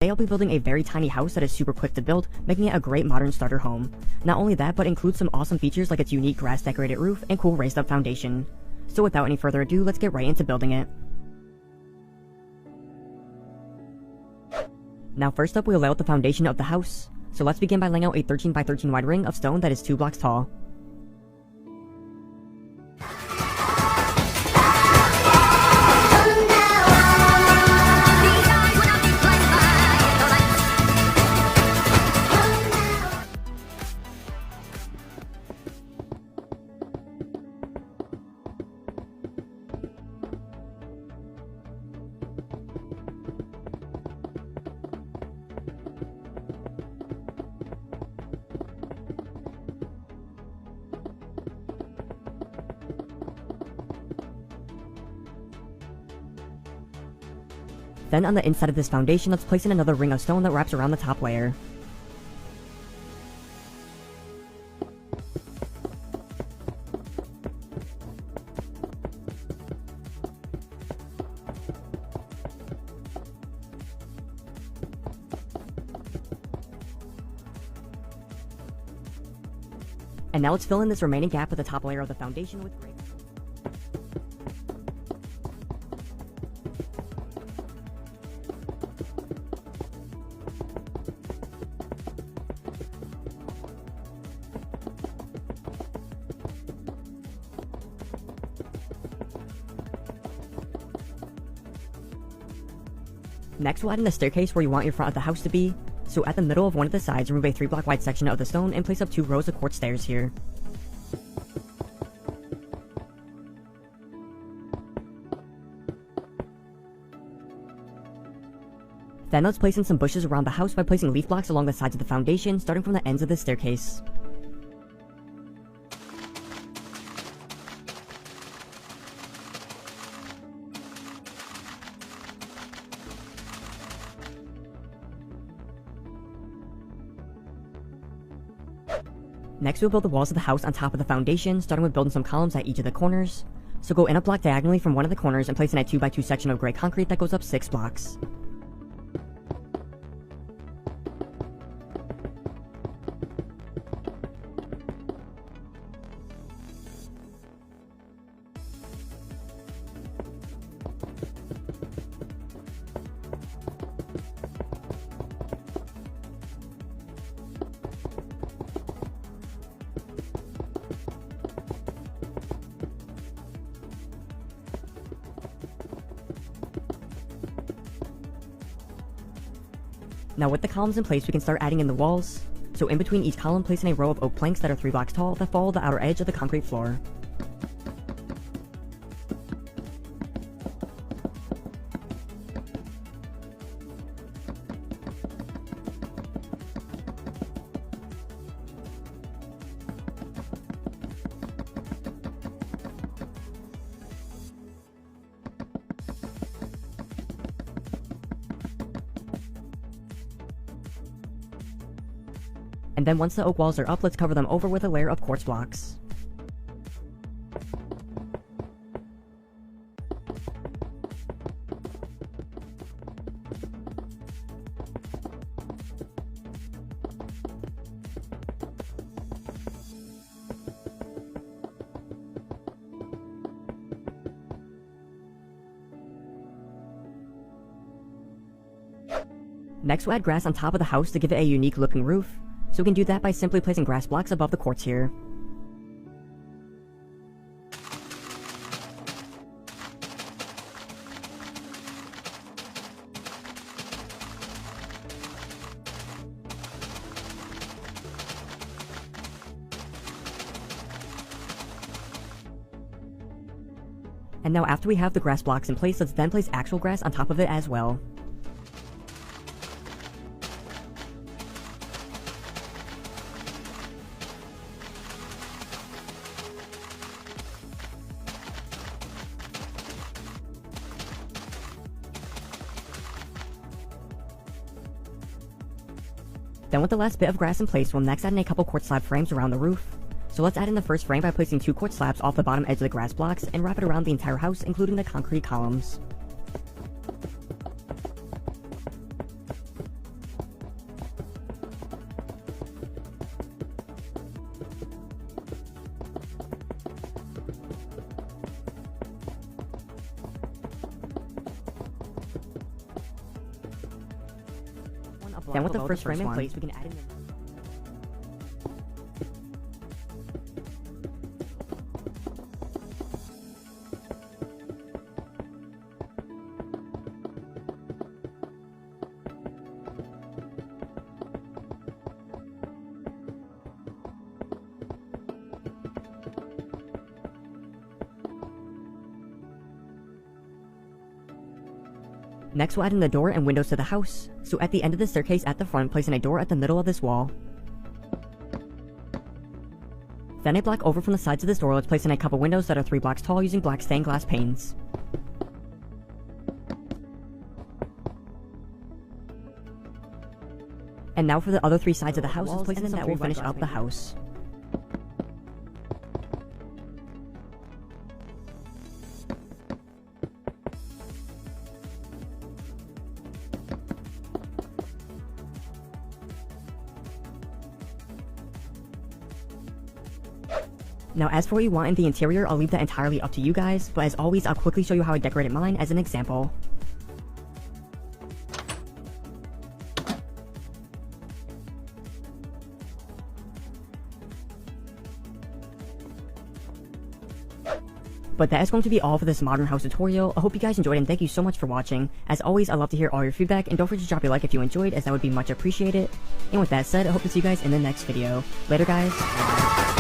Today I'll be building a very tiny house that is super quick to build, making it a great modern starter home. Not only that, but includes some awesome features like its unique grass decorated roof and cool raised up foundation. So without any further ado, let's get right into building it. Now first up, we'll lay out the foundation of the house. So let's begin by laying out a 13 by 13 wide ring of stone that is 2 blocks tall. Then on the inside of this foundation, let's place in another ring of stone that wraps around the top layer. And now let's fill in this remaining gap with the top layer of the foundation with brick. Next, we'll add in the staircase where you want your front of the house to be. So at the middle of one of the sides, remove a 3 block wide section of the stone and place up 2 rows of quartz stairs here. Then let's place in some bushes around the house by placing leaf blocks along the sides of the foundation, starting from the ends of the staircase. Next, we'll build the walls of the house on top of the foundation, starting with building some columns at each of the corners. So go in a block diagonally from one of the corners and place in a 2 by 2 section of gray concrete that goes up 6 blocks. Now with the columns in place, we can start adding in the walls. So in between each column, place in a row of oak planks that are 3 blocks tall that follow the outer edge of the concrete floor. And then once the oak walls are up, let's cover them over with a layer of quartz blocks. Next, we'll add grass on top of the house to give it a unique looking roof. So we can do that by simply placing grass blocks above the quartz here. And now after we have the grass blocks in place, let's then place actual grass on top of it as well. Then with the last bit of grass in place, we'll next add in a couple quartz slab frames around the roof. So let's add in the first frame by placing 2 quartz slabs off the bottom edge of the grass blocks and wrap it around the entire house, including the concrete columns. Then with the first frame in place, we can add in Next, we'll add in the door and windows to the house. So at the end of the staircase at the front, place in a door at the middle of this wall. Then a block over from the sides of this door, let's place in a couple windows that are 3 blocks tall using black stained glass panes. And now for the other 3 sides of the house, let's place in that will finish up the house. Now as for what you want in the interior, I'll leave that entirely up to you guys, but as always, I'll quickly show you how I decorated mine as an example. But that is going to be all for this modern house tutorial. I hope you guys enjoyed and thank you so much for watching. As always, I'd love to hear all your feedback and don't forget to drop a like if you enjoyed, as that would be much appreciated. And with that said, I hope to see you guys in the next video. Later guys. Bye.